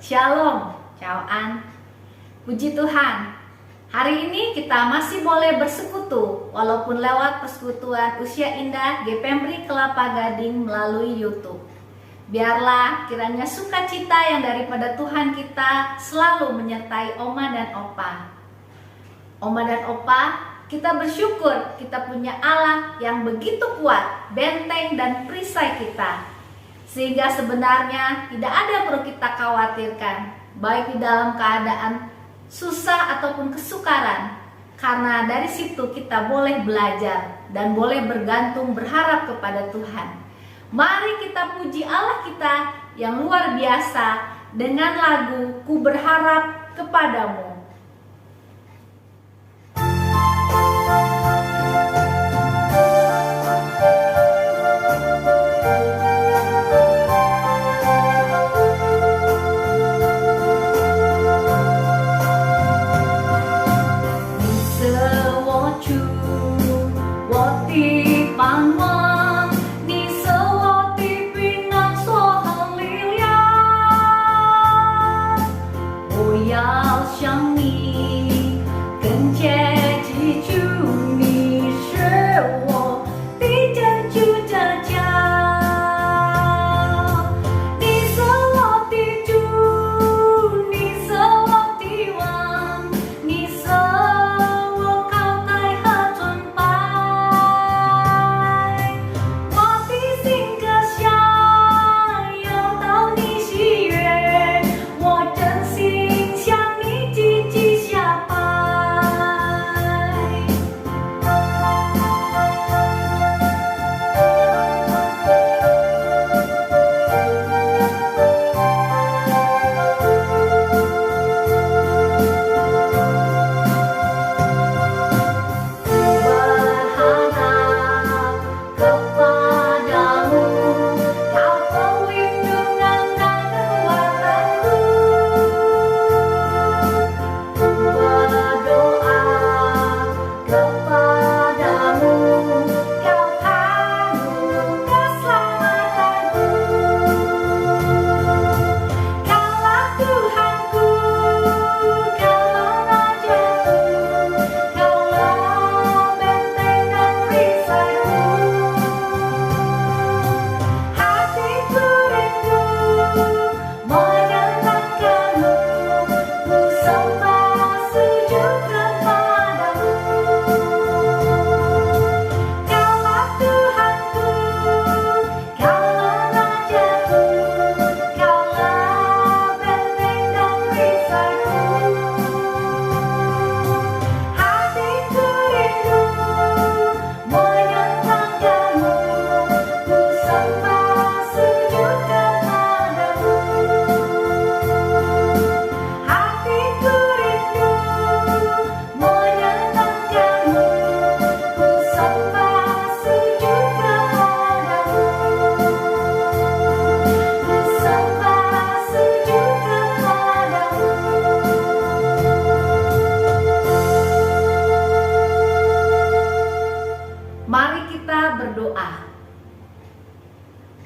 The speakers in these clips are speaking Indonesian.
Shalom, ciao An. Puji Tuhan, hari ini kita masih boleh bersekutu walaupun lewat persekutuan Usia Indah GPMRI Kelapa Gading melalui YouTube. Biarlah kiranya sukacita yang daripada Tuhan kita selalu menyertai Oma dan Opa. Oma dan Opa, kita bersyukur kita punya Allah yang begitu kuat, benteng dan perisai kita. Sehingga sebenarnya tidak ada yang perlu kita khawatirkan, baik di dalam keadaan susah ataupun kesukaran. Karena dari situ kita boleh belajar dan boleh bergantung berharap kepada Tuhan. Mari kita puji Allah kita yang luar biasa dengan lagu Ku Berharap Kepadamu.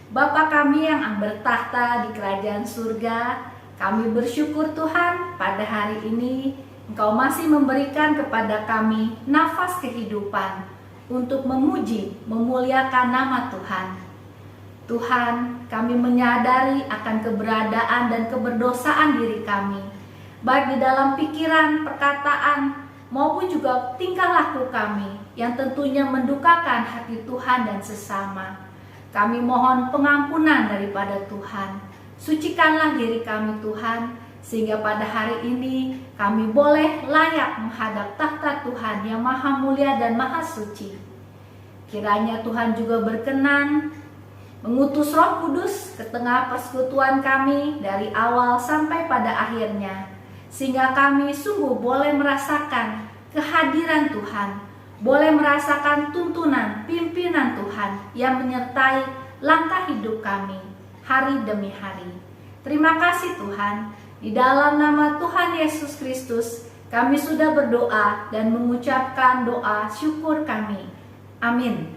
Bapa kami yang bertahta di kerajaan surga, kami bersyukur Tuhan pada hari ini Engkau masih memberikan kepada kami nafas kehidupan untuk memuji, memuliakan nama Tuhan. Tuhan, kami menyadari akan keberadaan dan keberdosaan diri kami, baik di dalam pikiran, perkataan, maupun juga tingkah laku kami yang tentunya mendukakan hati Tuhan dan sesama. Kami mohon pengampunan daripada Tuhan. Sucikanlah diri kami Tuhan, sehingga pada hari ini kami boleh layak menghadap takhta Tuhan yang maha mulia dan maha suci. Kiranya Tuhan juga berkenan mengutus Roh Kudus ke tengah persekutuan kami dari awal sampai pada akhirnya, sehingga kami sungguh boleh merasakan kehadiran Tuhan, boleh merasakan tuntunan pimpinan Tuhan yang menyertai langkah hidup kami hari demi hari. Terima kasih Tuhan, di dalam nama Tuhan Yesus Kristus kami sudah berdoa dan mengucapkan doa syukur kami. Amin.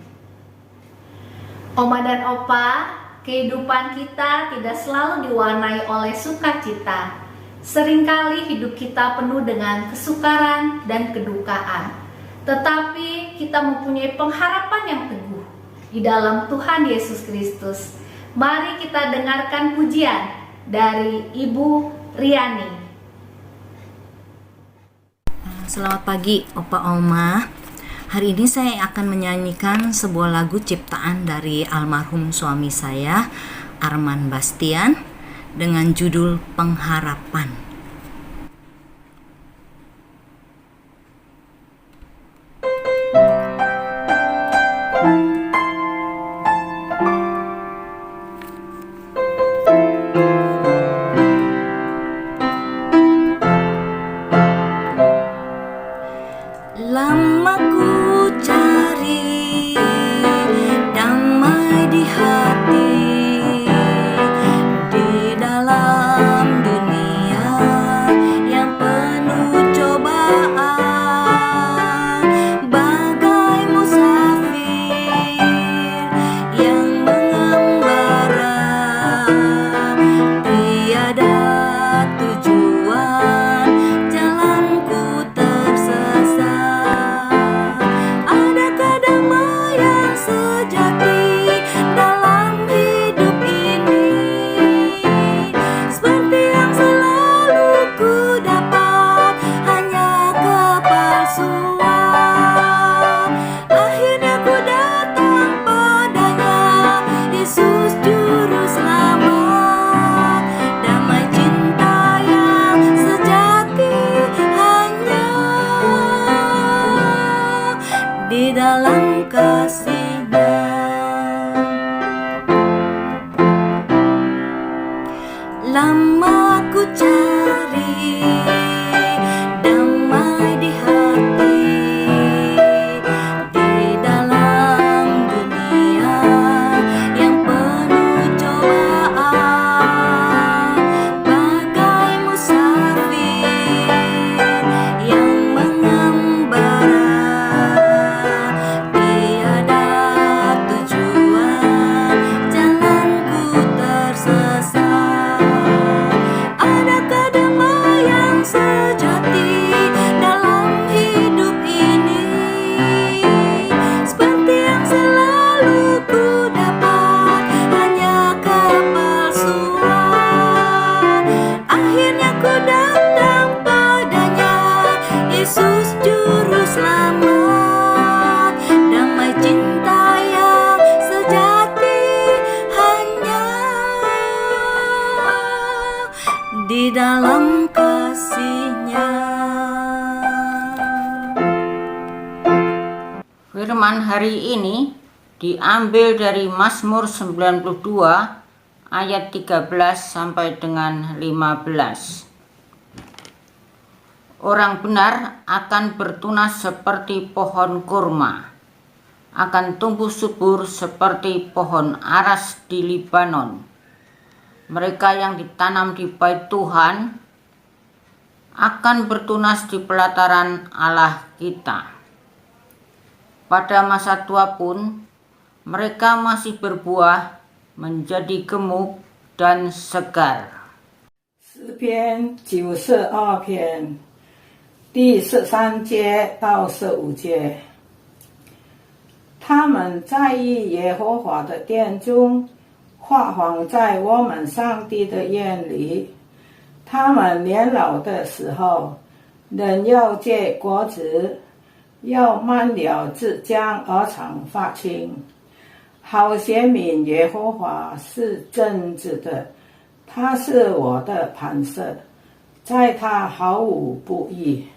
Oma dan Opa, kehidupan kita tidak selalu diwarnai oleh sukacita. Seringkali hidup kita penuh dengan kesukaran dan kedukaan. Tetapi kita mempunyai pengharapan yang teguh di dalam Tuhan Yesus Kristus. Mari kita dengarkan pujian dari Ibu Riani. Selamat pagi Opa Oma. Hari ini saya akan menyanyikan sebuah lagu ciptaan dari almarhum suami saya, Arman Bastian, dengan judul Pengharapan. Lama ku cari damai di hati di dalam dunia yang penuh cobaan, bagai musafir yang mengembara, tiada tujuan, jalanku tersesat. Di dalam kasih-Nya, lama ku cari damai di hati di dalam dunia yang penuh cobaan, bagai musafir yang mengembara. Yesus Juru Selamat, damai cinta yang sejati hanya di dalam kasih-Nya. Firman hari ini diambil dari Mazmur 92 ayat 13 sampai dengan 15. Orang benar akan bertunas seperti pohon kurma, akan tumbuh subur seperti pohon aras di Libanon. Mereka yang ditanam di bait Tuhan akan bertunas di pelataran Allah kita. Pada masa tua pun mereka masih berbuah, menjadi gemuk dan segar. 诗篇92篇第13节到15节，他们在意耶和华的殿中，画谎在我们上帝的眼里。他们年老的时候，仍要结果子，要满了枝浆而长发青。好显明耶和华是正直的，他是我的磐石，在他毫无不义。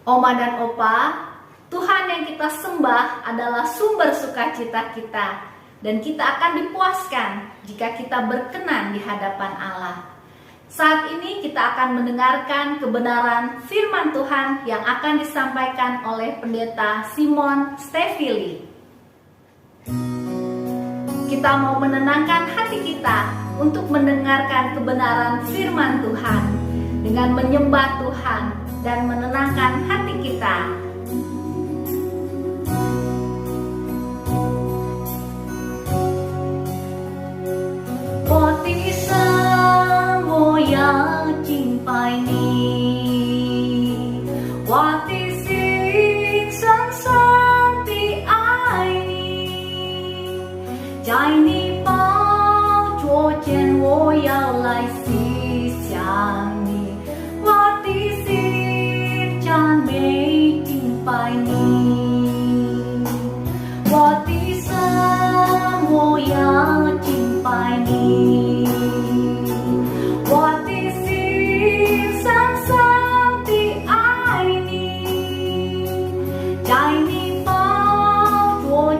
Oma dan Opa, Tuhan yang kita sembah adalah sumber sukacita kita, dan kita akan dipuaskan jika kita berkenan di hadapan Allah. Saat ini kita akan mendengarkan kebenaran firman Tuhan yang akan disampaikan oleh Pendeta Simon Stevili. Kita mau menenangkan hati kita untuk mendengarkan kebenaran firman Tuhan dengan menyembah Tuhan dan menenangkan hati kita.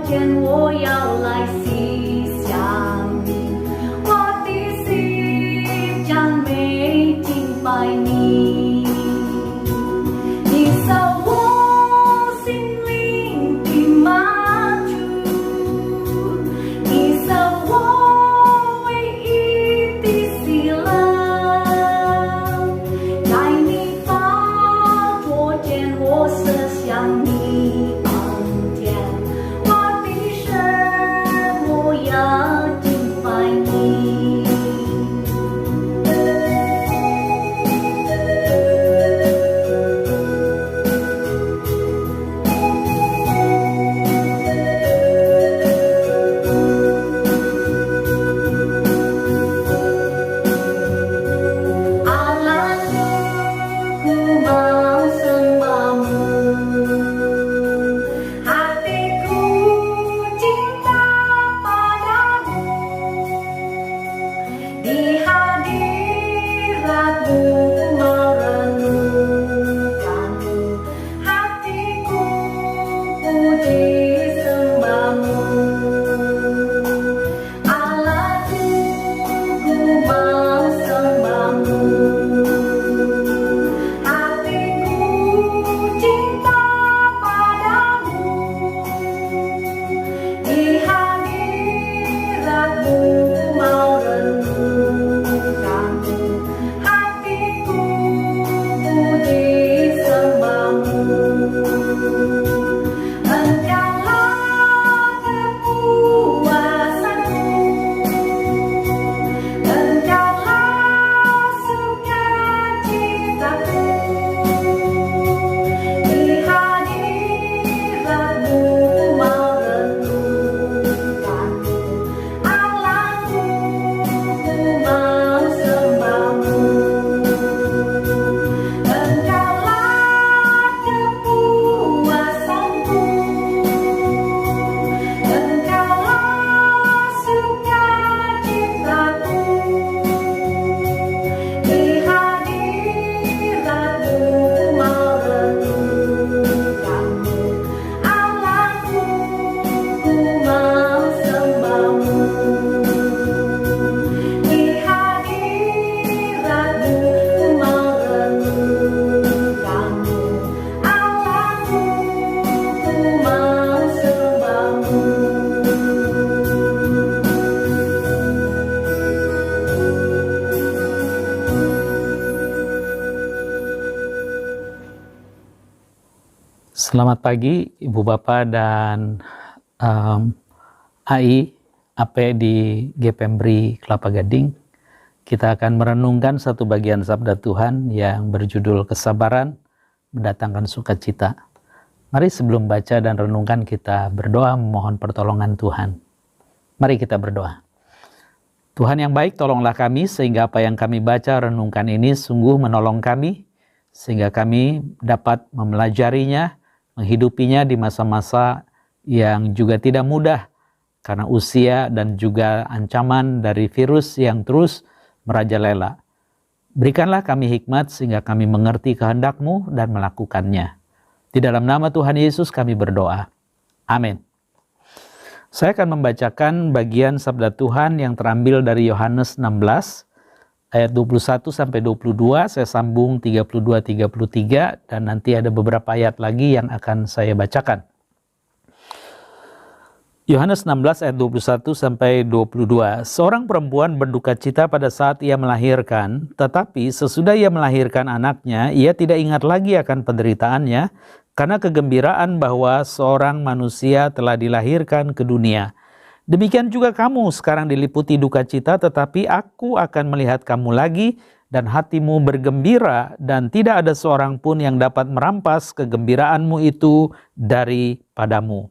见我要来西向你，我的心将美敬拜你，你是我心灵的满足，你是我唯一的喜乐，在你宝座前我思想你恩典，我的神我要敬拜你。Alatku mau sembahmu, hatiku cinta padamu, di hadiratmu mau renungkanmu, hatiku puji sembahmu. Allahku mau sembahmu, hatiku cinta padamu, di hadiratmu mau renungkanmu, hatiku puji sembahmu. Engkaulah kepuasanku, Engkaulah sukacitaku, di hadiratmu mau renungkanmu, Allahku mau sembahmu. Engkaulah kepuasanku, Engkaulah sukacitaku, di hadiratmu mau renungkanmu, Allahku mau sembahmu, di hadiratmu mau renungkanmu, Allahku mau sembahmu. Selamat pagi Ibu Bapak dan AI AP di GPMBRI Kelapa Gading. Kita akan merenungkan satu bagian sabda Tuhan yang berjudul kesabaran mendatangkan sukacita. Mari sebelum baca dan renungkan kita berdoa memohon pertolongan Tuhan. Mari kita berdoa. Tuhan yang baik, tolonglah kami sehingga apa yang kami baca renungkan ini sungguh menolong kami, sehingga kami dapat mempelajarinya, menghidupinya di masa-masa yang juga tidak mudah karena usia dan juga ancaman dari virus yang terus merajalela. Berikanlah kami hikmat sehingga kami mengerti kehendak-Mu dan melakukannya. Di dalam nama Tuhan Yesus kami berdoa. Amin. Saya akan membacakan bagian sabda Tuhan yang terambil dari Yohanes 16 ayat 21 sampai 22, saya sambung 32-33 dan nanti ada beberapa ayat lagi yang akan saya bacakan. Yohanes 16 ayat 21 sampai 22. Seorang perempuan berduka cita pada saat ia melahirkan, tetapi sesudah ia melahirkan anaknya, ia tidak ingat lagi akan penderitaannya karena kegembiraan bahwa seorang manusia telah dilahirkan ke dunia. Demikian juga kamu sekarang diliputi duka cita, tetapi aku akan melihat kamu lagi dan hatimu bergembira dan tidak ada seorang pun yang dapat merampas kegembiraanmu itu daripadamu.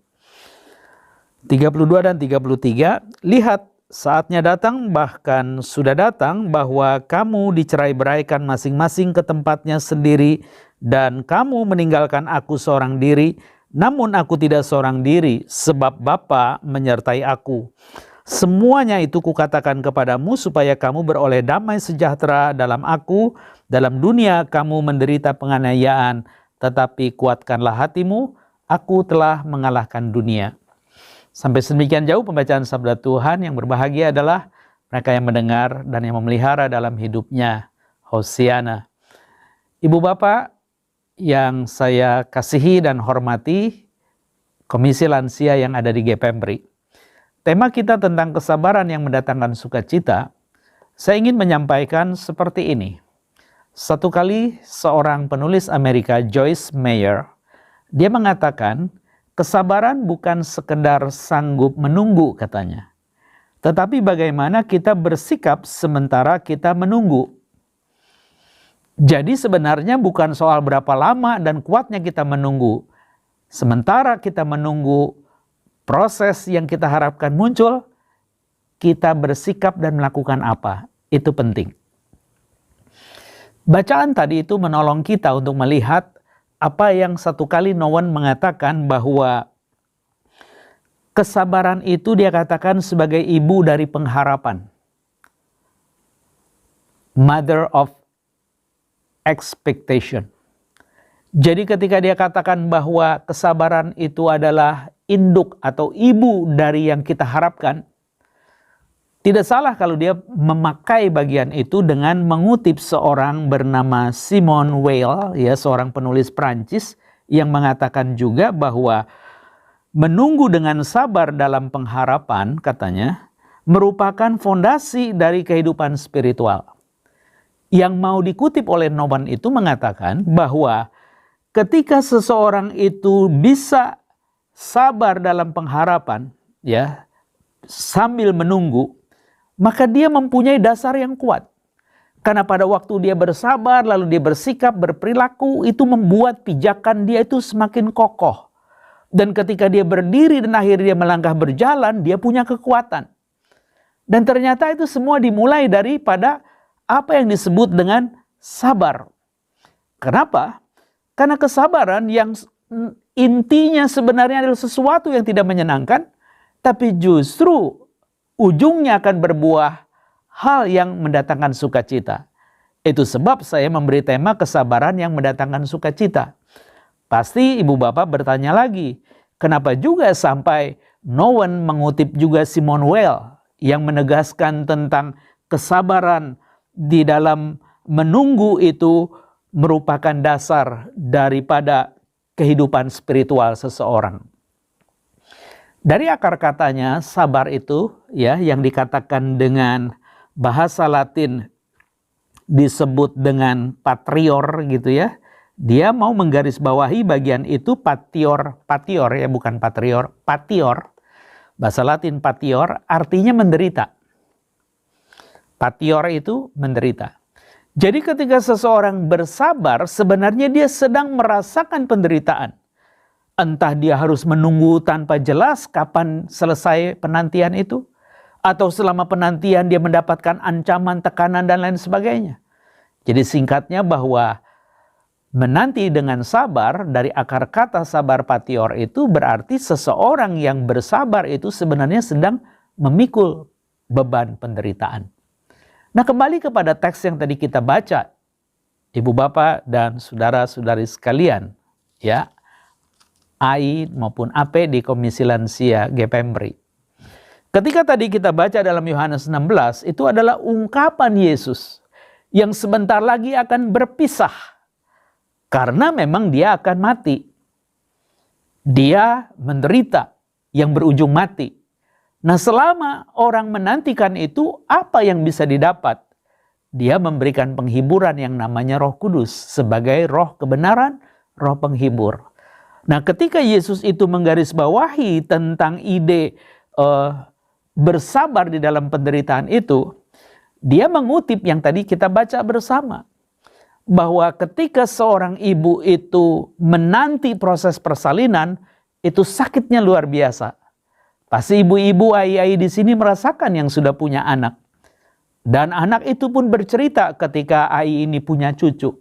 32 dan 33, lihat saatnya datang, bahkan sudah datang, bahwa kamu dicerai-beraikan masing-masing ke tempatnya sendiri dan kamu meninggalkan aku seorang diri. Namun aku tidak seorang diri, sebab Bapa menyertai aku. Semuanya itu kukatakan kepadamu supaya kamu beroleh damai sejahtera dalam aku. Dalam dunia kamu menderita penganiayaan, tetapi kuatkanlah hatimu, aku telah mengalahkan dunia. Sampai sedemikian jauh pembacaan sabda Tuhan. Yang berbahagia adalah mereka yang mendengar dan yang memelihara dalam hidupnya. Hosiana. Ibu Bapak yang saya kasihi dan hormati, Komisi Lansia yang ada di GPMBRI. Tema kita tentang kesabaran yang mendatangkan sukacita. Saya ingin menyampaikan seperti ini. Satu kali seorang penulis Amerika, Joyce Meyer, dia mengatakan, kesabaran bukan sekedar sanggup menunggu katanya. Tetapi bagaimana kita bersikap sementara kita menunggu. Jadi sebenarnya bukan soal berapa lama dan kuatnya kita menunggu. Sementara kita menunggu proses yang kita harapkan muncul, kita bersikap dan melakukan apa. Itu penting. Bacaan tadi itu menolong kita untuk melihat apa yang satu kali Nowen mengatakan bahwa kesabaran itu dia katakan sebagai ibu dari pengharapan. Mother of expectation. Jadi ketika dia katakan bahwa kesabaran itu adalah induk atau ibu dari yang kita harapkan, tidak salah kalau dia memakai bagian itu dengan mengutip seorang bernama Simone Weil, ya, seorang penulis Prancis yang mengatakan juga bahwa menunggu dengan sabar dalam pengharapan, katanya, merupakan fondasi dari kehidupan spiritual. Yang mau dikutip oleh Nowen itu mengatakan bahwa ketika seseorang itu bisa sabar dalam pengharapan, ya, sambil menunggu, maka dia mempunyai dasar yang kuat. Karena pada waktu dia bersabar, lalu dia bersikap, berperilaku, itu membuat pijakan dia itu semakin kokoh. Dan ketika dia berdiri dan akhirnya dia melangkah berjalan, dia punya kekuatan. Dan ternyata itu semua dimulai daripada apa yang disebut dengan sabar. Kenapa? Karena kesabaran yang intinya sebenarnya adalah sesuatu yang tidak menyenangkan, tapi justru ujungnya akan berbuah hal yang mendatangkan sukacita. Itu sebab saya memberi tema kesabaran yang mendatangkan sukacita. Pasti ibu bapak bertanya lagi, kenapa juga sampai Nowen mengutip juga Simone Weil yang menegaskan tentang kesabaran di dalam menunggu itu merupakan dasar daripada kehidupan spiritual seseorang. Dari akar katanya sabar itu, ya, yang dikatakan dengan bahasa Latin disebut dengan patrior gitu ya. Dia mau menggarisbawahi bagian itu patior ya, bukan patrior, patior. Bahasa Latin patior artinya menderita. Patior itu menderita. Jadi ketika seseorang bersabar, sebenarnya dia sedang merasakan penderitaan. Entah dia harus menunggu tanpa jelas kapan selesai penantian itu, atau selama penantian dia mendapatkan ancaman, tekanan, dan lain sebagainya. Jadi singkatnya bahwa menanti dengan sabar, dari akar kata sabar patior itu berarti seseorang yang bersabar itu sebenarnya sedang memikul beban penderitaan. Nah, kembali kepada teks yang tadi kita baca, ibu bapak dan saudara-saudari sekalian, ya, AI maupun AP di Komisi Lansia GPMBRI. Ketika tadi kita baca dalam Yohanes 16, itu adalah ungkapan Yesus yang sebentar lagi akan berpisah. Karena memang dia akan mati. Dia menderita yang berujung mati. Nah, selama orang menantikan itu, apa yang bisa didapat? Dia memberikan penghiburan yang namanya Roh Kudus sebagai roh kebenaran, roh penghibur. Nah, ketika Yesus itu menggarisbawahi tentang ide bersabar di dalam penderitaan itu, dia mengutip yang tadi kita baca bersama. Bahwa ketika seorang ibu itu menanti proses persalinan, itu sakitnya luar biasa. Pasti ibu-ibu, ayah-ayah di sini merasakan yang sudah punya anak. Dan anak itu pun bercerita ketika ayah ini punya cucu.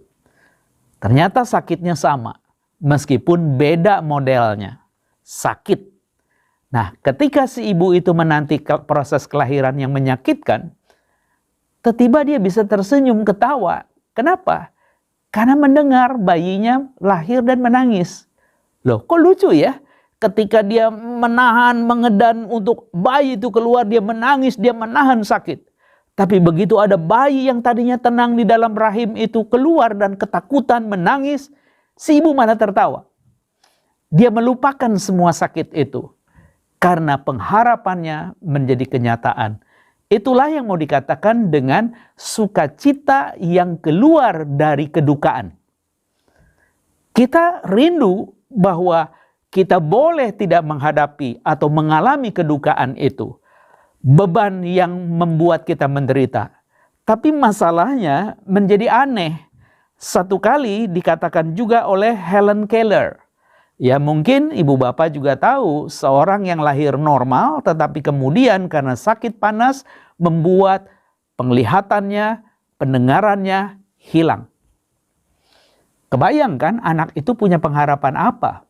Ternyata sakitnya sama. Meskipun beda modelnya, sakit. Nah, ketika si ibu itu menanti proses kelahiran yang menyakitkan, tiba-tiba dia bisa tersenyum, ketawa. Kenapa? Karena mendengar bayinya lahir dan menangis. Loh, kok lucu ya? ketika dia menahan, mengedan untuk bayi itu keluar, dia menangis, dia menahan sakit. Tapi begitu ada bayi yang tadinya tenang di dalam rahim itu keluar dan ketakutan, menangis, si ibu malah tertawa. Dia melupakan semua sakit itu karena pengharapannya menjadi kenyataan. Itulah yang mau dikatakan dengan sukacita yang keluar dari kedukaan. Kita rindu bahwa kita boleh tidak menghadapi atau mengalami kedukaan itu, beban yang membuat kita menderita. Tapi masalahnya menjadi aneh. Satu kali dikatakan juga oleh Helen Keller. Ya mungkin ibu bapak juga tahu, seorang yang lahir normal tetapi kemudian karena sakit panas membuat penglihatannya, pendengarannya hilang. Kebayangkan anak itu punya pengharapan apa?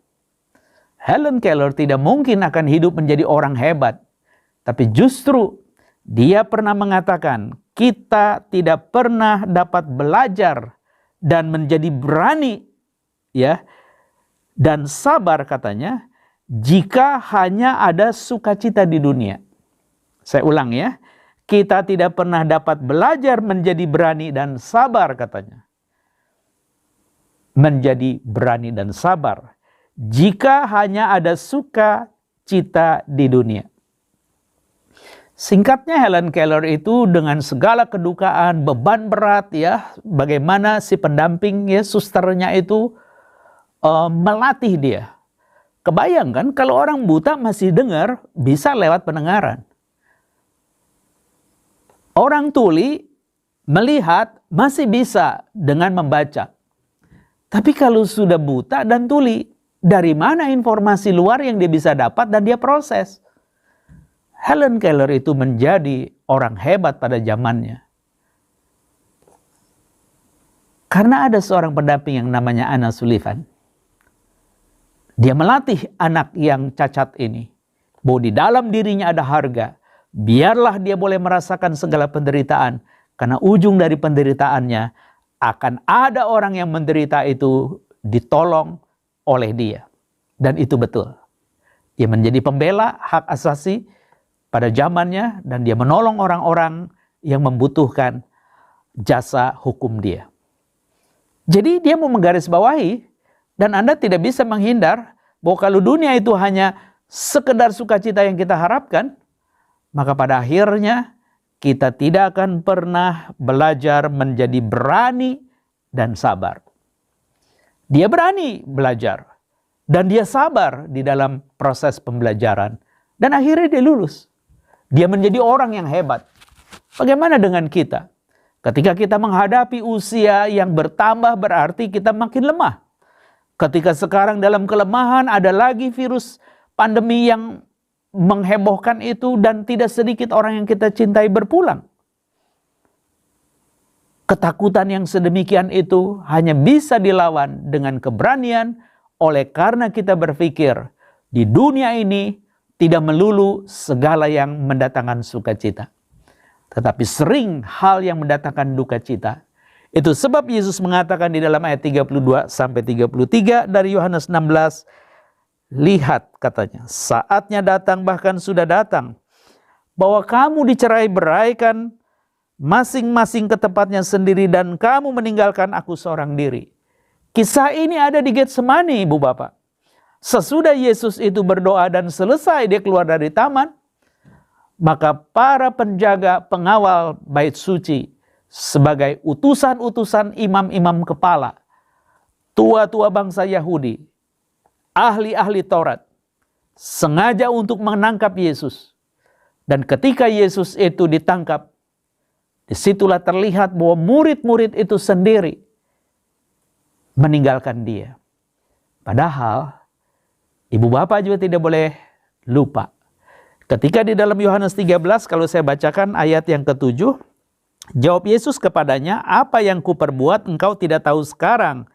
Helen Keller tidak mungkin akan hidup menjadi orang hebat. Tapi justru dia pernah mengatakan, kita tidak pernah dapat belajar dan menjadi berani, ya, dan sabar katanya, jika hanya ada sukacita di dunia. Saya ulang ya, kita tidak pernah dapat belajar menjadi berani dan sabar katanya. Menjadi berani dan sabar, jika hanya ada sukacita di dunia. Singkatnya Helen Keller itu dengan segala kedukaan, beban berat ya, bagaimana si pendamping ya, susternya itu melatih dia. Kebayangkan kalau orang buta masih dengar, bisa lewat pendengaran. Orang tuli melihat masih bisa dengan membaca. Tapi kalau sudah buta dan tuli, dari mana informasi luar yang dia bisa dapat dan dia proses? Helen Keller itu menjadi orang hebat pada zamannya. Karena ada seorang pendamping yang namanya Anna Sullivan. Dia melatih anak yang cacat ini, bahwa di dalam dirinya ada harga. Biarlah dia boleh merasakan segala penderitaan, karena ujung dari penderitaannya akan ada orang yang menderita itu ditolong oleh dia. Dan itu betul. Dia menjadi pembela hak asasi pada zamannya, dan dia menolong orang-orang yang membutuhkan jasa hukum dia. Jadi dia mau menggarisbawahi, dan Anda tidak bisa menghindar bahwa kalau dunia itu hanya sekedar sukacita yang kita harapkan, maka pada akhirnya kita tidak akan pernah belajar menjadi berani dan sabar. Dia berani belajar dan dia sabar di dalam proses pembelajaran, dan akhirnya dia lulus. Dia menjadi orang yang hebat. Bagaimana dengan kita? Ketika kita menghadapi usia yang bertambah, berarti kita makin lemah. Ketika sekarang dalam kelemahan ada lagi virus pandemi yang menghebohkan itu, dan tidak sedikit orang yang kita cintai berpulang. Ketakutan yang sedemikian itu hanya bisa dilawan dengan keberanian, oleh karena kita berpikir di dunia ini tidak melulu segala yang mendatangkan sukacita, tetapi sering hal yang mendatangkan duka cita. Itu sebab Yesus mengatakan di dalam ayat 32 sampai 33 dari Yohanes 16, lihat katanya, saatnya datang, bahkan sudah datang, bahwa kamu dicerai-beraikan masing-masing ke tempatnya sendiri, dan kamu meninggalkan aku seorang diri. Kisah ini ada di Getsemani, Ibu Bapak. Sesudah Yesus itu berdoa dan selesai dia keluar dari taman, maka para penjaga pengawal bait suci sebagai utusan-utusan imam-imam kepala, tua-tua bangsa Yahudi, ahli-ahli Taurat, sengaja untuk menangkap Yesus. Dan ketika Yesus itu ditangkap, disitulah terlihat bahwa murid-murid itu sendiri meninggalkan dia. Padahal ibu bapak juga tidak boleh lupa. Ketika di dalam Yohanes 13, kalau saya bacakan ayat yang ke-7, jawab Yesus kepadanya, apa yang kuperbuat engkau tidak tahu sekarang,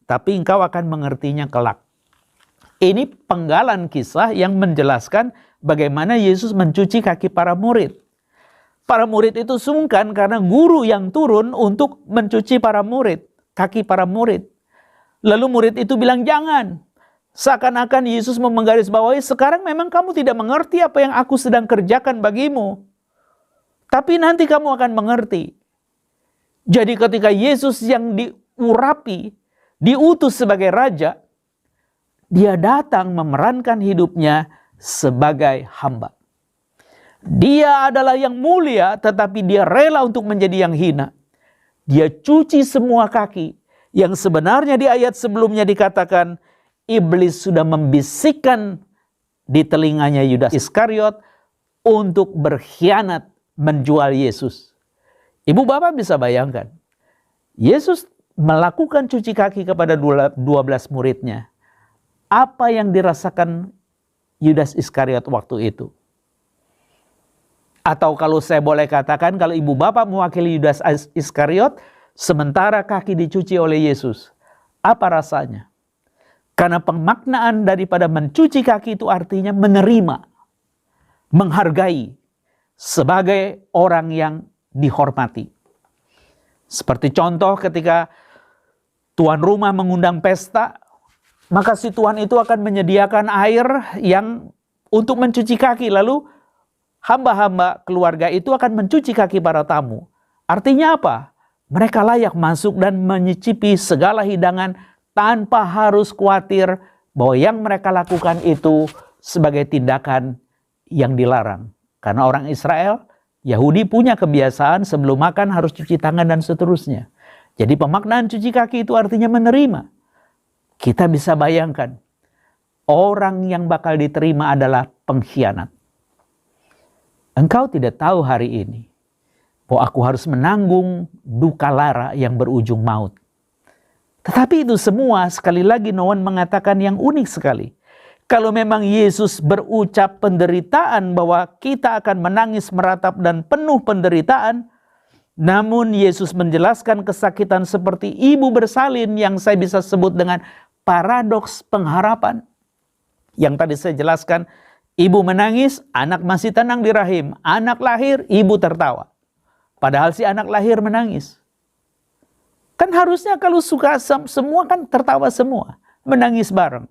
tapi engkau akan mengertinya kelak. Ini penggalan kisah yang menjelaskan bagaimana Yesus mencuci kaki para murid. Para murid itu sungkan karena guru yang turun untuk mencuci para murid, kaki para murid. Lalu murid itu bilang, jangan. Seakan-akan Yesus menggarisbawahi, sekarang memang kamu tidak mengerti apa yang aku sedang kerjakan bagimu. Tapi nanti kamu akan mengerti. Jadi ketika Yesus yang diurapi, diutus sebagai raja, dia datang memerankan hidupnya sebagai hamba. Dia adalah yang mulia, tetapi dia rela untuk menjadi yang hina. Dia cuci semua kaki, yang sebenarnya di ayat sebelumnya dikatakan, iblis sudah membisikkan di telinganya Yudas Iskariot untuk berkhianat menjual Yesus. Ibu bapak bisa bayangkan, Yesus melakukan cuci kaki kepada 12 muridnya. Apa yang dirasakan Yudas Iskariot waktu itu? Atau kalau saya boleh katakan, kalau ibu bapak mewakili Yudas Iskariot, sementara kaki dicuci oleh Yesus, apa rasanya? Karena pemaknaan daripada mencuci kaki itu artinya menerima, menghargai sebagai orang yang dihormati. Seperti contoh ketika tuan rumah mengundang pesta, maka si tuan itu akan menyediakan air yang untuk mencuci kaki, lalu hamba-hamba keluarga itu akan mencuci kaki para tamu. Artinya apa? Mereka layak masuk dan menyicipi segala hidangan tanpa harus khawatir bahwa yang mereka lakukan itu sebagai tindakan yang dilarang. Karena orang Israel, Yahudi punya kebiasaan sebelum makan harus cuci tangan dan seterusnya. Jadi pemaknaan cuci kaki itu artinya menerima. Kita bisa bayangkan, orang yang bakal diterima adalah pengkhianat. Engkau tidak tahu hari ini bahwa aku harus menanggung duka lara yang berujung maut. Tetapi itu semua, sekali lagi Noan mengatakan yang unik sekali. Kalau memang Yesus berucap penderitaan bahwa kita akan menangis meratap dan penuh penderitaan, namun Yesus menjelaskan kesakitan seperti ibu bersalin yang saya bisa sebut dengan paradoks pengharapan. Yang tadi saya jelaskan, ibu menangis, anak masih tenang di rahim. Anak lahir, ibu tertawa. Padahal si anak lahir menangis. Kan harusnya kalau suka semua kan tertawa semua. Menangis bareng.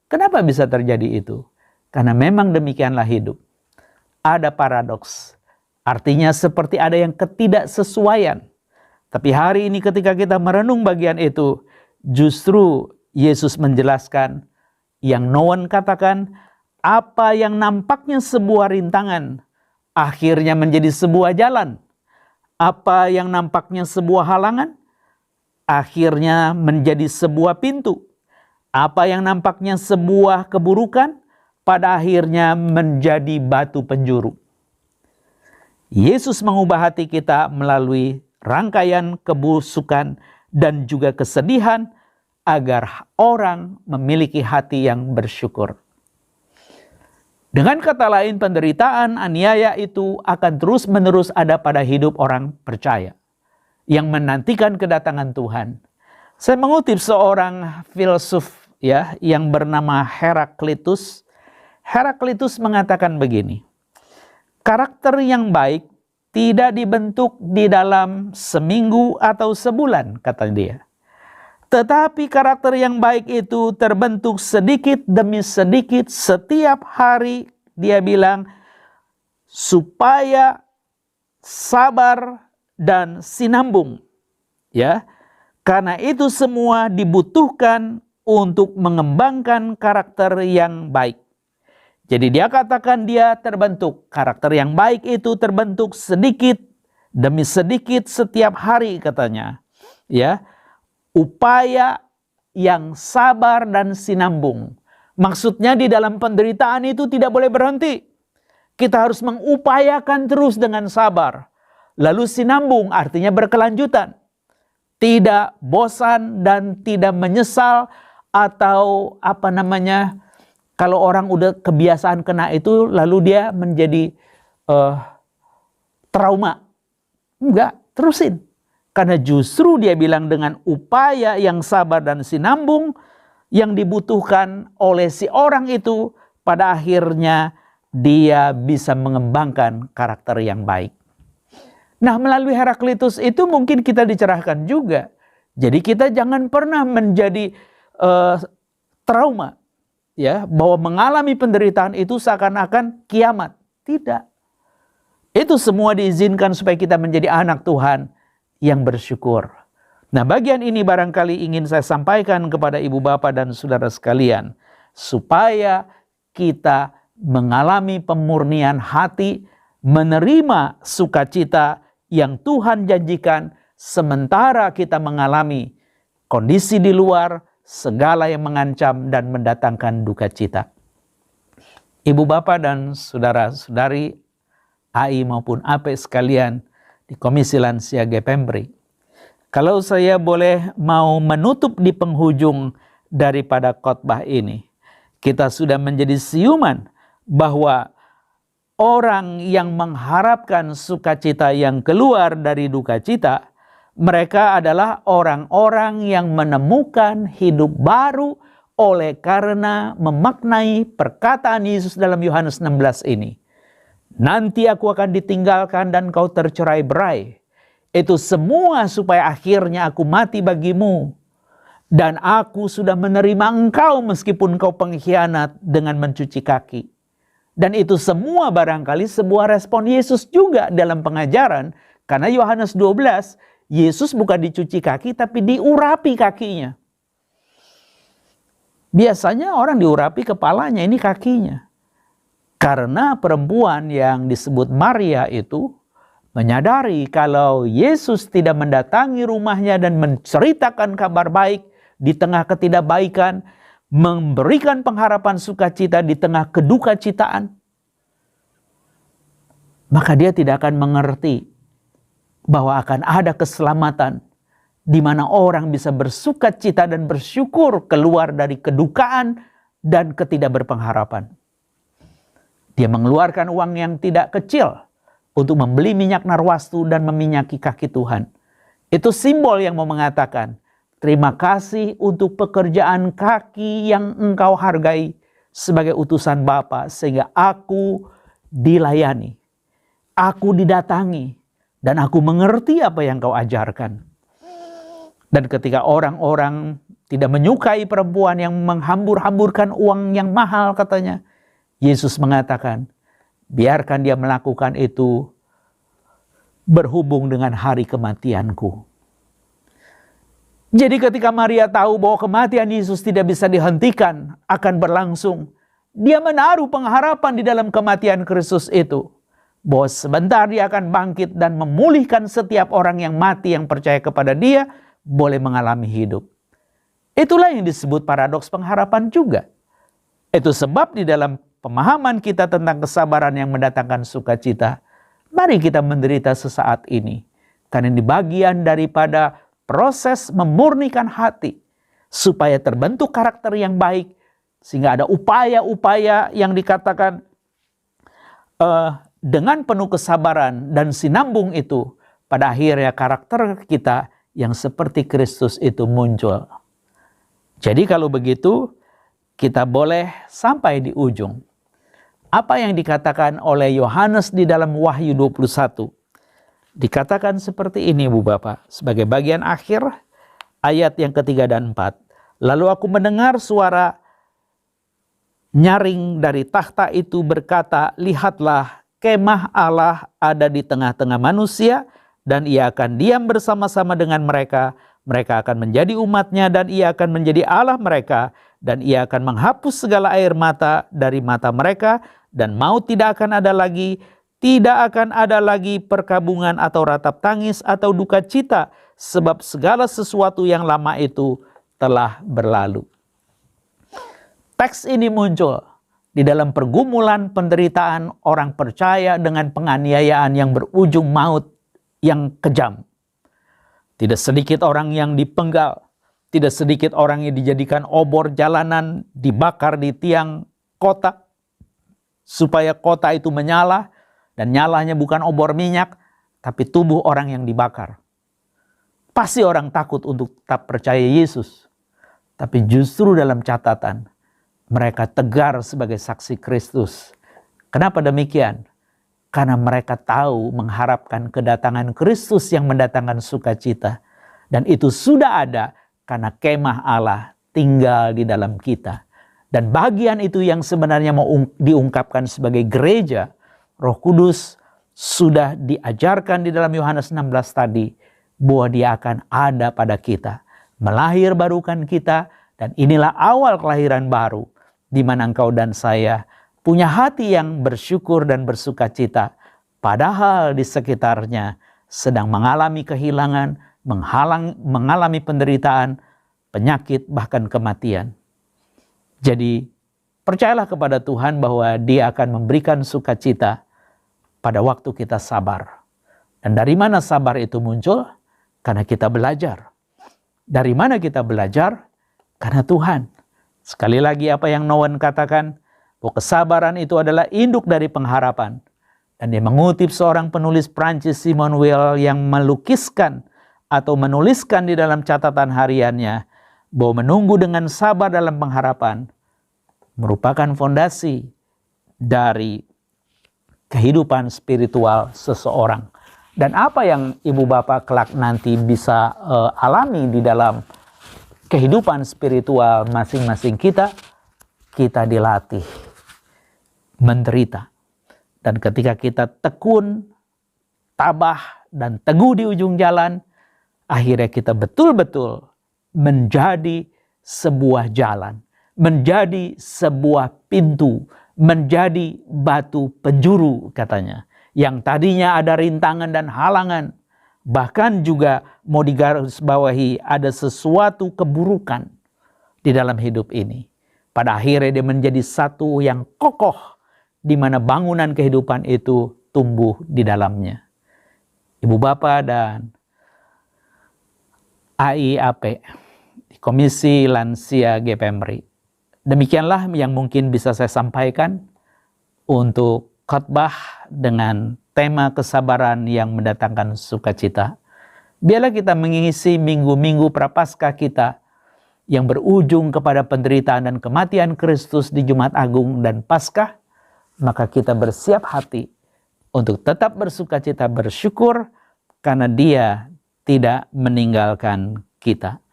Kenapa bisa terjadi itu? Karena memang demikianlah hidup. Ada paradoks. Artinya seperti ada yang ketidaksesuaian. Tapi hari ini ketika kita merenung bagian itu, justru Yesus menjelaskan yang Noan katakan, apa yang nampaknya sebuah rintangan, akhirnya menjadi sebuah jalan. Apa yang nampaknya sebuah halangan, akhirnya menjadi sebuah pintu. Apa yang nampaknya sebuah keburukan, pada akhirnya menjadi batu penjuru. Yesus mengubah hati kita melalui rangkaian kebusukan dan juga kesedihan, agar orang memiliki hati yang bersyukur. Dengan kata lain, penderitaan, aniaya itu akan terus-menerus ada pada hidup orang percaya yang menantikan kedatangan Tuhan. Saya mengutip seorang filsuf yang bernama Heraklitus. Heraklitus mengatakan begini, karakter yang baik tidak dibentuk di dalam seminggu atau sebulan, kata dia. Tetapi karakter yang baik itu terbentuk sedikit demi sedikit setiap hari, dia bilang, supaya sabar dan sinambung. Ya, karena itu semua dibutuhkan untuk mengembangkan karakter yang baik. Jadi dia katakan dia terbentuk, karakter yang baik itu terbentuk sedikit demi sedikit setiap hari, katanya. Ya, upaya yang sabar dan sinambung. Maksudnya di dalam penderitaan itu tidak boleh berhenti. Kita harus mengupayakan terus dengan sabar. Lalu sinambung artinya berkelanjutan. Tidak bosan dan tidak menyesal atau kalau orang udah kebiasaan kena itu lalu dia menjadi trauma. Enggak, terusin. Karena justru dia bilang dengan upaya yang sabar dan sinambung yang dibutuhkan oleh si orang itu, pada akhirnya dia bisa mengembangkan karakter yang baik. Nah, melalui Heraklitus itu mungkin kita dicerahkan juga. Jadi kita jangan pernah menjadi trauma. ya bahwa mengalami penderitaan itu seakan-akan kiamat. Tidak. Itu semua diizinkan supaya kita menjadi anak Tuhan yang bersyukur. Nah, bagian ini barangkali ingin saya sampaikan kepada ibu bapak dan saudara sekalian, supaya kita mengalami pemurnian hati, menerima sukacita yang Tuhan janjikan, sementara kita mengalami kondisi di luar, segala yang mengancam dan mendatangkan duka cita. Ibu bapak dan saudara-saudari AI maupun AP sekalian di Komisi Lansia GPMBRI, kalau saya boleh mau menutup di penghujung daripada khotbah ini, kita sudah menjadi siuman bahwa orang yang mengharapkan sukacita yang keluar dari duka cita, mereka adalah orang-orang yang menemukan hidup baru oleh karena memaknai perkataan Yesus dalam Yohanes 16 ini. Nanti aku akan ditinggalkan dan kau tercerai-berai. Itu semua supaya akhirnya aku mati bagimu. Dan aku sudah menerima engkau meskipun kau pengkhianat dengan mencuci kaki. Dan itu semua barangkali sebuah respon Yesus juga dalam pengajaran. Karena Yohanes 12, Yesus bukan dicuci kaki tapi diurapi kakinya. Biasanya orang diurapi kepalanya, ini kakinya. Karena perempuan yang disebut Maria itu menyadari kalau Yesus tidak mendatangi rumahnya dan menceritakan kabar baik di tengah ketidakbaikan, memberikan pengharapan sukacita di tengah kedukacitaan, maka dia tidak akan mengerti bahwa akan ada keselamatan di mana orang bisa bersukacita dan bersyukur keluar dari kedukaan dan ketidakberpengharapan. Dia mengeluarkan uang yang tidak kecil untuk membeli minyak narwastu dan meminyaki kaki Tuhan. Itu simbol yang mau mengatakan, terima kasih untuk pekerjaan kaki yang engkau hargai sebagai utusan Bapa, sehingga aku dilayani, aku didatangi, dan aku mengerti apa yang kau ajarkan. Dan ketika orang-orang tidak menyukai perempuan yang menghambur-hamburkan uang yang mahal katanya, Yesus mengatakan, biarkan dia melakukan itu berhubung dengan hari kematianku. Jadi ketika Maria tahu bahwa kematian Yesus tidak bisa dihentikan, akan berlangsung, dia menaruh pengharapan di dalam kematian Kristus itu, bahwa sebentar dia akan bangkit dan memulihkan setiap orang yang mati yang percaya kepada dia, boleh mengalami hidup. Itulah yang disebut paradoks pengharapan juga. Itu sebab di dalam pemahaman kita tentang kesabaran yang mendatangkan sukacita, mari kita menderita sesaat ini. Karena ini bagian daripada proses memurnikan hati, supaya terbentuk karakter yang baik, sehingga ada upaya-upaya yang dikatakan dengan penuh kesabaran dan sinambung itu, pada akhirnya karakter kita yang seperti Kristus itu muncul. Jadi kalau begitu, kita boleh sampai di ujung. Apa yang dikatakan oleh Yohanes di dalam Wahyu 21. Dikatakan seperti ini, Bu Bapak, sebagai bagian akhir ayat yang ketiga dan 4. Lalu aku mendengar suara nyaring dari takhta itu berkata, lihatlah, kemah Allah ada di tengah-tengah manusia, dan ia akan diam bersama-sama dengan mereka. Mereka akan menjadi umatnya, dan ia akan menjadi Allah mereka, dan ia akan menghapus segala air mata dari mata mereka, dan maut tidak akan ada lagi, tidak akan ada lagi perkabungan atau ratap tangis atau duka cita, sebab segala sesuatu yang lama itu telah berlalu. Teks ini muncul di dalam pergumulan penderitaan orang percaya dengan penganiayaan yang berujung maut yang kejam. Tidak sedikit orang yang dipenggal, tidak sedikit orang yang dijadikan obor jalanan, dibakar di tiang kota, supaya kota itu menyala, dan nyalanya bukan obor minyak, tapi tubuh orang yang dibakar. Pasti orang takut untuk tetap percaya Yesus. Tapi justru dalam catatan, mereka tegar sebagai saksi Kristus. Kenapa demikian? Karena mereka tahu mengharapkan kedatangan Kristus yang mendatangkan sukacita. Dan itu sudah ada karena kemah Allah tinggal di dalam kita. Dan bagian itu yang sebenarnya mau diungkapkan sebagai gereja, Roh Kudus sudah diajarkan di dalam Yohanes 16 tadi, bahwa dia akan ada pada kita, melahir barukan kita, dan inilah awal kelahiran baru, di mana engkau dan saya punya hati yang bersyukur dan bersuka cita, padahal di sekitarnya sedang mengalami kehilangan, mengalami penderitaan, penyakit, bahkan kematian. Jadi percayalah kepada Tuhan bahwa Dia akan memberikan sukacita pada waktu kita sabar. Dan dari mana sabar itu muncul? Karena kita belajar. Dari mana kita belajar? Karena Tuhan. Sekali lagi apa yang Nowen katakan, bahwa kesabaran itu adalah induk dari pengharapan. Dan dia mengutip seorang penulis Prancis, Simon Weil, yang melukiskan atau menuliskan di dalam catatan hariannya, bahwa menunggu dengan sabar dalam pengharapan merupakan fondasi dari kehidupan spiritual seseorang. Dan apa yang ibu bapak kelak nanti bisa alami di dalam kehidupan spiritual masing-masing kita dilatih menderita. Dan ketika kita tekun, tabah, dan teguh di ujung jalan, akhirnya kita betul-betul menjadi sebuah jalan, menjadi sebuah pintu, menjadi batu penjuru katanya. Yang tadinya ada rintangan dan halangan, bahkan juga mau digarisbawahi ada sesuatu keburukan di dalam hidup ini. Pada akhirnya dia menjadi satu yang kokoh, di mana bangunan kehidupan itu tumbuh di dalamnya. Ibu Bapak dan AIAP, Komisi Lansia GPMRI. Demikianlah yang mungkin bisa saya sampaikan untuk khotbah dengan tema kesabaran yang mendatangkan sukacita. Biarlah kita mengisi minggu-minggu prapaskah kita yang berujung kepada penderitaan dan kematian Kristus di Jumat Agung dan Paskah, maka kita bersiap hati untuk tetap bersukacita, bersyukur karena Dia tidak meninggalkan kita.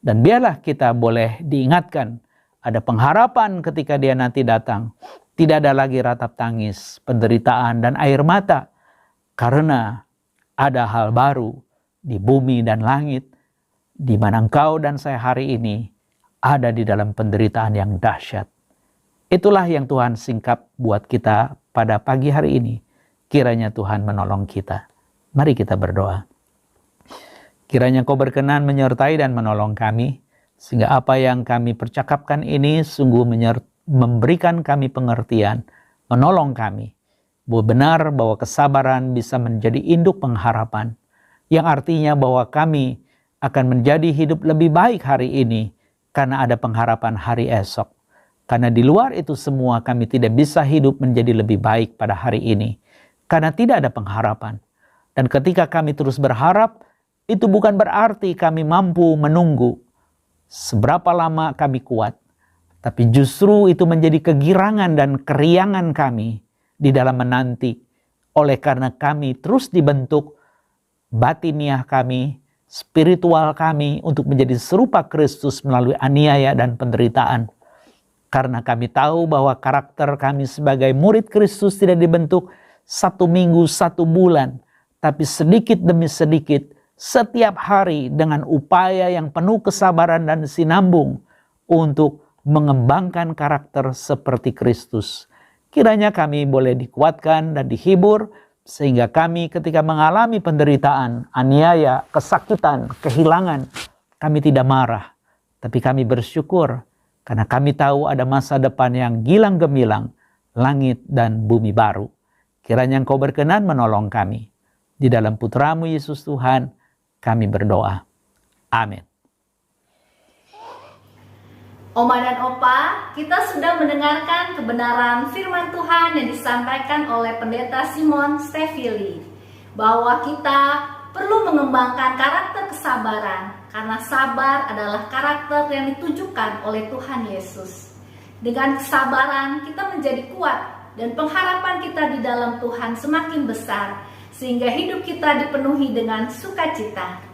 Dan biarlah kita boleh diingatkan, ada pengharapan ketika Dia nanti datang. Tidak ada lagi ratap tangis, penderitaan, dan air mata. Karena ada hal baru di bumi dan langit, di mana engkau dan saya hari ini ada di dalam penderitaan yang dahsyat. Itulah yang Tuhan singkap buat kita pada pagi hari ini. Kiranya Tuhan menolong kita. Mari kita berdoa. Kiranya Kau berkenan menyertai dan menolong kami, sehingga apa yang kami percakapkan ini sungguh memberikan kami pengertian, menolong kami, bahwa benar bahwa kesabaran bisa menjadi induk pengharapan, yang artinya bahwa kami akan menjadi hidup lebih baik hari ini, karena ada pengharapan hari esok. Karena di luar itu semua kami tidak bisa hidup menjadi lebih baik pada hari ini, karena tidak ada pengharapan. Dan ketika kami terus berharap, itu bukan berarti kami mampu menunggu seberapa lama kami kuat, tapi justru itu menjadi kegirangan dan keriangan kami di dalam menanti. Oleh karena kami terus dibentuk batiniah kami, spiritual kami untuk menjadi serupa Kristus melalui aniaya dan penderitaan. Karena kami tahu bahwa karakter kami sebagai murid Kristus tidak dibentuk 1 minggu, 1 bulan, tapi sedikit demi sedikit, setiap hari dengan upaya yang penuh kesabaran dan sinambung untuk mengembangkan karakter seperti Kristus. Kiranya kami boleh dikuatkan dan dihibur, sehingga kami ketika mengalami penderitaan, aniaya, kesakitan, kehilangan, kami tidak marah, tapi kami bersyukur karena kami tahu ada masa depan yang gilang gemilang, langit dan bumi baru. Kiranya Engkau berkenan menolong kami. Di dalam Putramu Yesus Tuhan, kami berdoa. Amin. Oma dan Opa, kita sudah mendengarkan kebenaran firman Tuhan yang disampaikan oleh Pendeta Simon Stevili, bahwa kita perlu mengembangkan karakter kesabaran, karena sabar adalah karakter yang ditujukan oleh Tuhan Yesus. Dengan kesabaran kita menjadi kuat dan pengharapan kita di dalam Tuhan semakin besar, sehingga hidup kita dipenuhi dengan sukacita.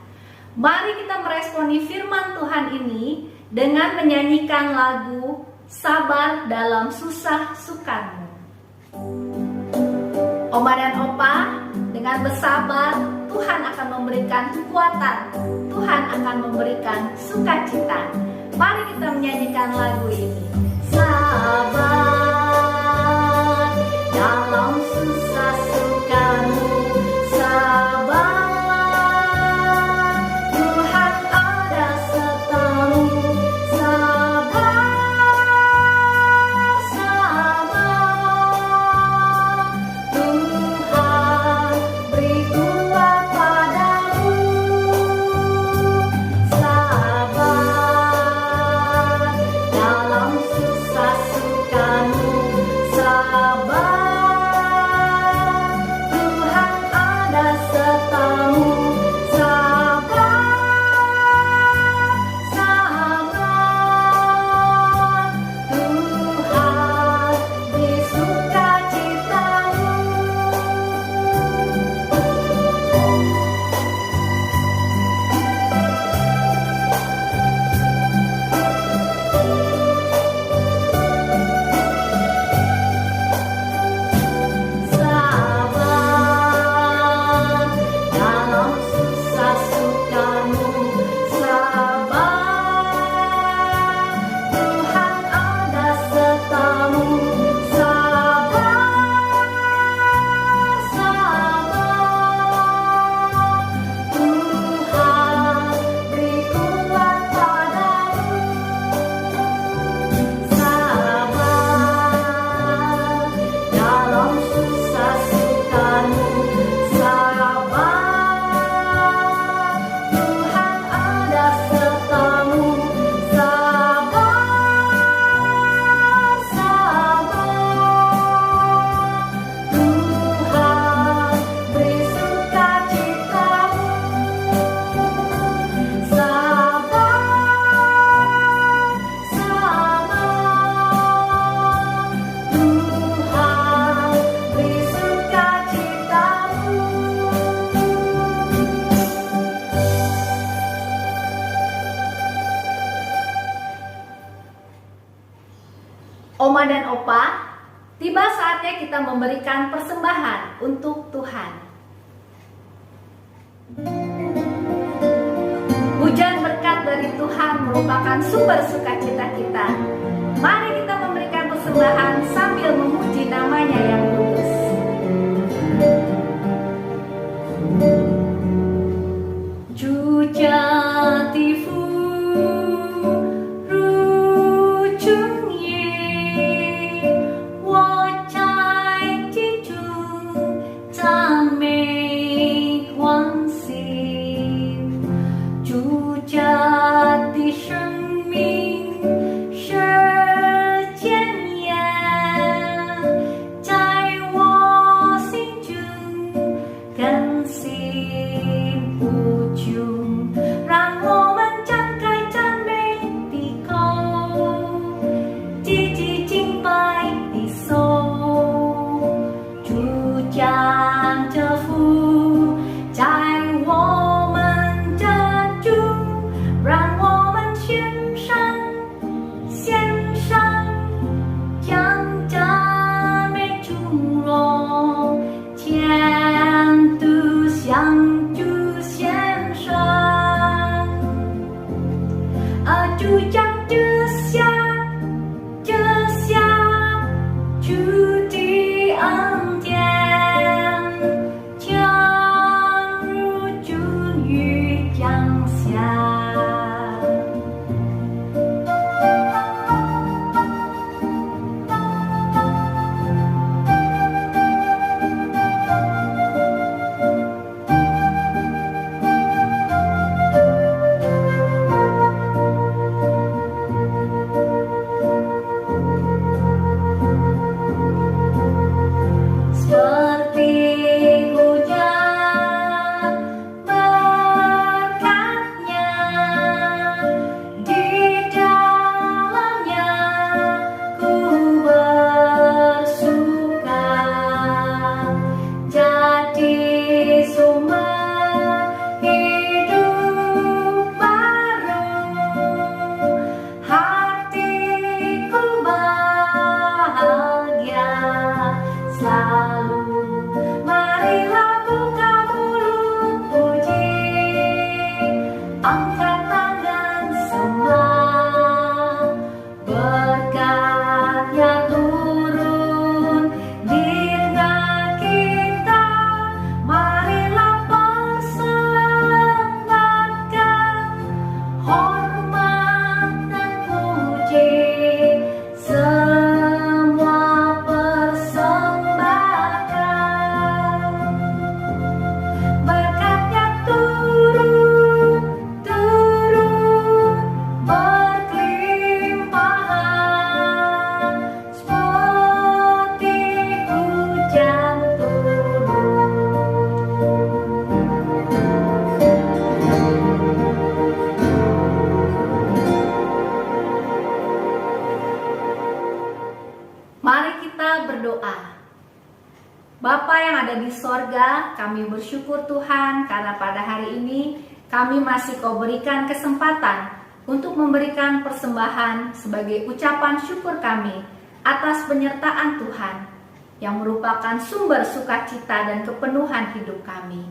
Mari kita meresponi firman Tuhan ini dengan menyanyikan lagu sabar dalam susah sukamu. Oma dan Opa, dengan bersabar, Tuhan akan memberikan kekuatan, Tuhan akan memberikan sukacita. Mari kita menyanyikan lagu ini. Sabar dalam susah sukamu, sabar, Tuhan ada sertamu. Sabar, sabar, Tuhan beri kuat padamu. Sabar dalam susah sukamu, sabar, Tuhan ada sertamu. Sabar, sabar, Tuhan beri sukacitamu. Sabar dalam susah sukamu, sabar, Tuhan ada sertamu. Sabar, sabar, Tuhan beri kuat padamu. Sabar dalam susah sukamu, sabar, Tuhan ada sertamu. Sabar, sabar, Tuhan beri sukacitamu. Sabar, sabar, Tuhan beri sukacitamu. Oma dan Opa, tiba saatnya kita memberikan persembahan untuk Tuhan. Hujan berkat dari Tuhan merupakan sumber sukacita kita. Mari kita memberikan persembahan sambil memuji namanya yang kudus. Jujatifu ruchunye wachai jitu tamei huangxin jujati shengming shi jianyan selalu. Marilah buka mulut puji, angkat tangan sembah, berkatnya turun di tengah kita. Marilah persembahkan hormat dan puji, semua persembahkan. Berkatnya turun, berkelimpahan, seperti hujan turun. Mari kita berdoa. Bapa yang ada di sorga, kami bersyukur Tuhan karena pada hari ini kami masih Kau berikan kesempatan untuk memberikan persembahan sebagai ucapan syukur kami atas penyertaan Tuhan yang merupakan sumber sukacita dan kepenuhan hidup kami.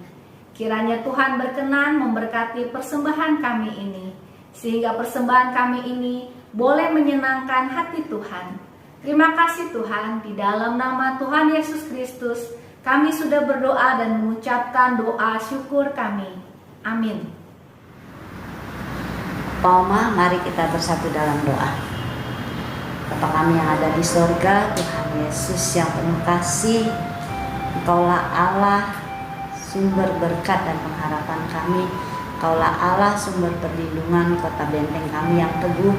Kiranya Tuhan berkenan memberkati persembahan kami ini, sehingga persembahan kami ini boleh menyenangkan hati Tuhan. Terima kasih Tuhan, di dalam nama Tuhan Yesus Kristus, kami sudah berdoa dan mengucapkan doa syukur kami. Amin. Pak Oma, mari kita bersatu dalam doa. Bapa kami yang ada di sorga, Tuhan Yesus yang penuh kasih, Engkaulah Allah, sumber berkat dan pengharapan kami. Engkaulah Allah, sumber perlindungan kota benteng kami yang teguh.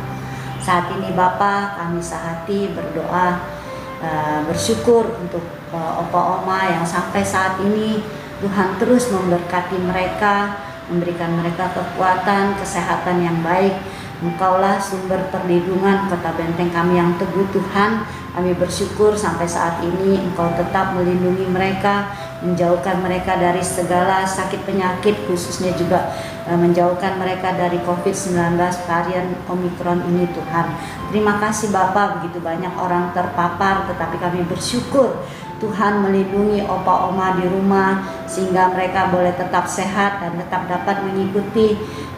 Saat ini Bapa, kami sehati berdoa, bersyukur untuk Opa Oma yang sampai saat ini Tuhan terus memberkati mereka, memberikan mereka kekuatan, kesehatan yang baik. Engkaulah sumber perlindungan kota benteng kami yang teguh Tuhan. Kami bersyukur sampai saat ini Engkau tetap melindungi mereka, menjauhkan mereka dari segala sakit penyakit, khususnya juga menjauhkan mereka dari COVID-19 varian Omikron ini Tuhan. Terima kasih Bapa, begitu banyak orang terpapar, tetapi kami bersyukur Tuhan melindungi Opa Oma di rumah sehingga mereka boleh tetap sehat dan tetap dapat mengikuti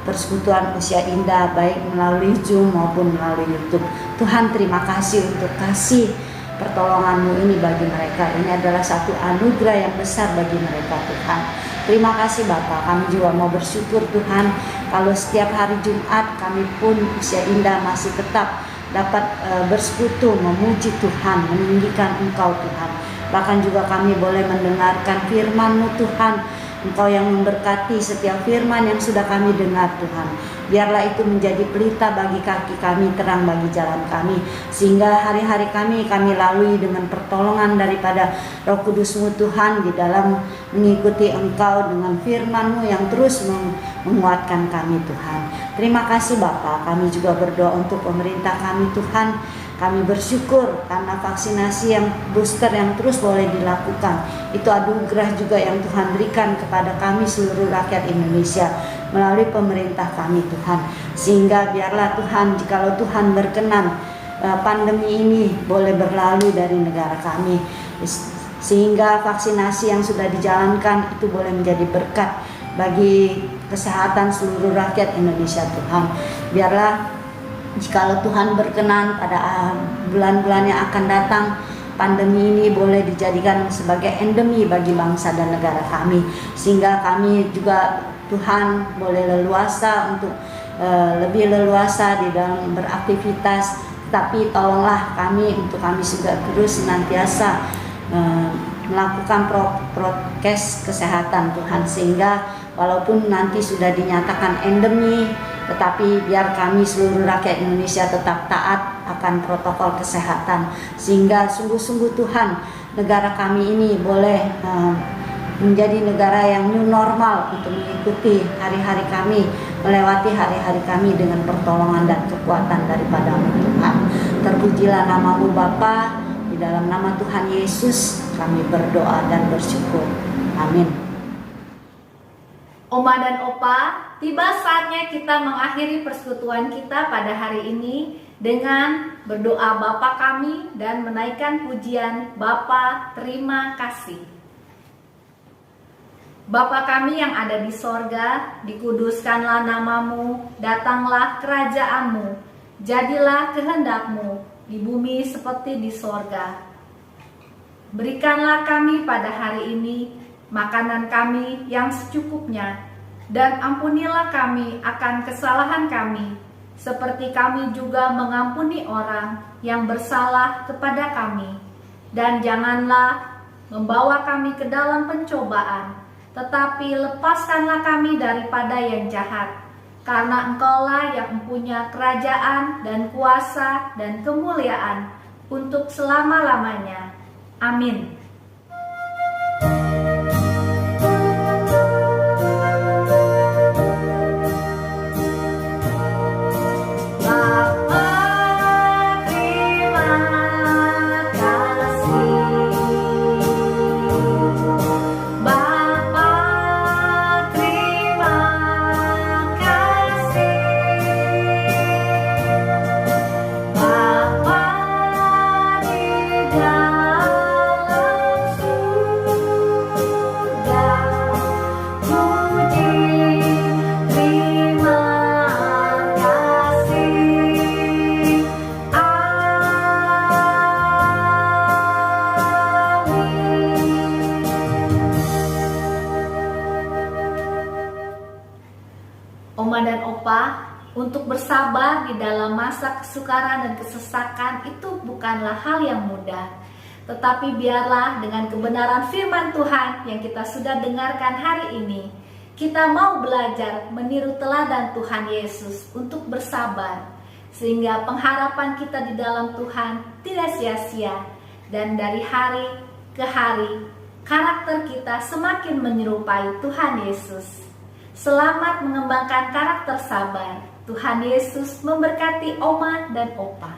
persekutuan usia indah baik melalui Zoom maupun melalui YouTube. Tuhan, terima kasih untuk kasih pertolongan-Mu ini bagi mereka. Ini adalah satu anugerah yang besar bagi mereka Tuhan. Terima kasih Bapak, kami juga mau bersyukur Tuhan kalau setiap hari Jumat kami pun usia indah masih tetap dapat bersekutu, memuji Tuhan, meninggikan Engkau Tuhan. Bahkan juga kami boleh mendengarkan firman-Mu Tuhan. Engkau yang memberkati setiap firman yang sudah kami dengar Tuhan. Biarlah itu menjadi pelita bagi kaki kami, terang bagi jalan kami, sehingga hari-hari kami lalui dengan pertolongan daripada Roh Kudus-Mu Tuhan di dalam mengikuti Engkau dengan firman-Mu yang terus menguatkan kami Tuhan. Terima kasih Bapa, kami juga berdoa untuk pemerintah kami Tuhan. Kami bersyukur karena vaksinasi yang booster yang terus boleh dilakukan. Itu anugerah juga yang Tuhan berikan kepada kami seluruh rakyat Indonesia melalui pemerintah kami Tuhan. Sehingga biarlah Tuhan, jikalau Tuhan berkenan, pandemi ini boleh berlalu dari negara kami. Sehingga vaksinasi yang sudah dijalankan itu boleh menjadi berkat bagi kesehatan seluruh rakyat Indonesia Tuhan. Biarlah jikalau Tuhan berkenan pada bulan-bulan yang akan datang, pandemi ini boleh dijadikan sebagai endemi bagi bangsa dan negara kami, sehingga kami juga Tuhan boleh leluasa untuk lebih leluasa di dalam beraktivitas. Tapi tolonglah kami untuk kami juga terus senantiasa melakukan prokes kesehatan Tuhan, sehingga walaupun nanti sudah dinyatakan endemi, tetapi biar kami seluruh rakyat Indonesia tetap taat akan protokol kesehatan, sehingga sungguh-sungguh Tuhan negara kami ini boleh menjadi negara yang new normal untuk mengikuti hari-hari kami, melewati hari-hari kami dengan pertolongan dan kekuatan daripada-Mu Tuhan. Terpujilah nama-Mu Bapa, di dalam nama Tuhan Yesus kami berdoa dan bersyukur. Amin. Oma dan Opa, tiba saatnya kita mengakhiri persekutuan kita pada hari ini. dengan berdoa Bapa kami dan menaikkan pujian Bapa terima kasih. Bapa kami yang ada di sorga, dikuduskanlah namamu, datanglah kerajaanmu, jadilah kehendakmu di bumi seperti di sorga. Berikanlah kami pada hari ini makanan kami yang secukupnya, dan ampunilah kami akan kesalahan kami, seperti kami juga mengampuni orang yang bersalah kepada kami. Dan janganlah membawa kami ke dalam pencobaan, tetapi lepaskanlah kami daripada yang jahat. Karena Engkaulah yang mempunyai kerajaan dan kuasa dan kemuliaan untuk selama-lamanya. Amin. Oma dan Opa, untuk bersabar di dalam masa kesukaran dan kesesakan itu bukanlah hal yang mudah. Tetapi biarlah dengan kebenaran firman Tuhan yang kita sudah dengarkan hari ini, kita mau belajar meniru teladan Tuhan Yesus untuk bersabar, sehingga pengharapan kita di dalam Tuhan tidak sia-sia, dan dari hari ke hari karakter kita semakin menyerupai Tuhan Yesus. Selamat mengembangkan karakter sabar. Tuhan Yesus memberkati Oma dan Opa.